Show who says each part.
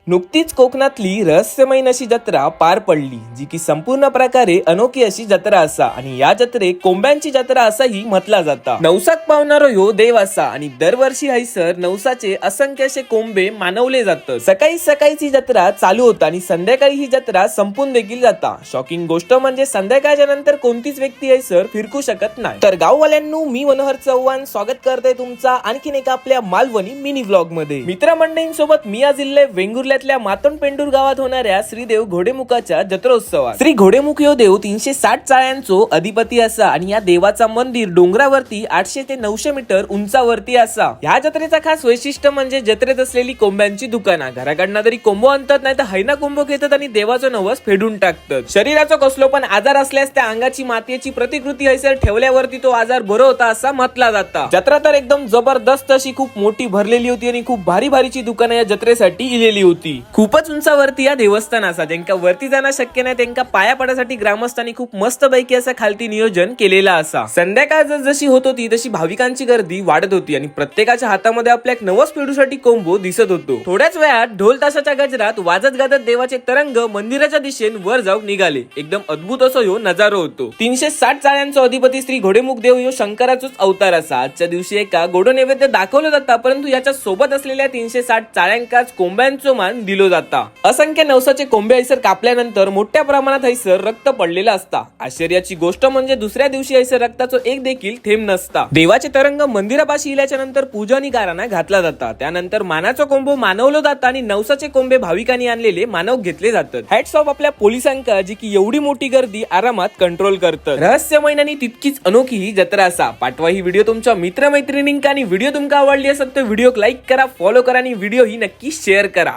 Speaker 1: नुकतीच कोकणातली रहस्यमय अशी जत्रा पार पडली, जी की संपूर्ण प्रकारे अनोखी अशी जत्रा असा आणि या जत्रेक कोंब्यांची जत्रा असाही म्हटला जाता। नवसाक पावणारो ह्यो देव असा आणि दरवर्षी हैसर नवसाचे असंख्य असे कोंबे मानवले जातात। सकाळीची जत्रा चालू होता आणि संध्याकाळी ही जत्रा संपून देखील जाता। शॉकिंग गोष्ट म्हणजे संध्याकाळच्या नंतर कोणतीच व्यक्ती हैसर फिरकू शकत नाही। तर गाववाल्यांनो, मी मनोहर चव्हाण स्वागत करते तुमचा आणखीन एका आपल्या मालवणी मिनी व्लॉग मध्ये। मित्रमंडळींसोबत मी आज इल्ले वेंगुर्ल्यातल्या मातोंड पेंडूर गावात होणाऱ्या श्रीदेव घोडेमुखाच्या जत्रोत्सवात। श्री घोडेमुख ह्यो देव 360 चाळ्यांचो अधिपती असा आणि या देवाचा मंदिर डोंगरावरती 800 ते 900 मीटर उंचावरती असा। या जत्रेचा खास वैशिष्ट्य म्हणजे जत्रेत असलेली कोंब्यांची दुकाना। घराकडनं तरी कोंबो आणतात, नाही तर हैना कोंबो घेतात आणि देवाचं नवस फेडून टाकतात। शरीराचा कसलो पण आजार असल्यास त्या अंगाची मातेची प्रतिकृती हैसर ठेवल्यावरती तो आजार बरो होता असा म्हटला जाता। जत्रा तर एकदम जबरदस्त अशी खूप मोठी भरलेली होती आणि खूप भारी भारीची दुकानं या जत्रेसाठी इलेली होती। खूपच उंचावरती या देवस्थान असा, ज्यांका वरती जाणं शक्य नाही त्यांका पाया पडासाठी ग्रामस्थांनी खूप मस्त पैकी असं खालती नियोजन केलेला असा। संध्याकाळ जशी होत होती तशी भाविकांची गर्दी वाढत होती आणि प्रत्येकाच्या हातामध्ये आपल्या एक नवस पेडूसाठी कोंबो दिसत होतो। थोड्याच वेळात ढोल ताशाच्या गजरात वाजत गाजत देवाचे तरंग मंदिराच्या दिशेने वर जाऊन निघाले। एकदम अद्भुत असो ह्यो नजारो होतो। 360 चाळ्यांचा अधिपती श्री घोडेमुख देव ह्यो शंकराचाच अवतार असा। आजच्या दिवशी एका गोड नैवेद्य दाखवलं जाता, परंतु याच्या सोबत असलेल्या 360 चाळ्यांकाच कोंब्यांचो मान दिलो जाता। असंख्य नवसाचे कोंबे हैसर कापल्यानंतर मोठ्या प्रमाणात हैसर रक्त पडलेला असता। आश्चर्याची गोष्ट म्हणजे दुसऱ्या दिवशी हैसर रक्ताचो एक देखील थेंब नसता। देवाचे तरंग मंदिरापाशी इल्याच्या नंतर पूजा आणि गाराणा घातला जाता। त्यानंतर मानाचा कोंबो मानवलो जाता आणि नवसाचे कोंबे भाविकांनी आणलेले मानव घेतले जातात। हॅट्स ऑफ आपल्या पोलिसांका, जी की एवढी मोठी गर्दी आरामात कंट्रोल करतात। रहस्यमय आणि तितकीच अनोखी ही जत्रा असा। पाठवा ही व्हिडिओ तुमच्या मित्रमैत्रिणींका आणि व्हिडिओ तुमका आवडली असेल तर व्हिडिओ लाईक करा, फॉलो करा आणि व्हिडिओ ही नक्की शेअर करा।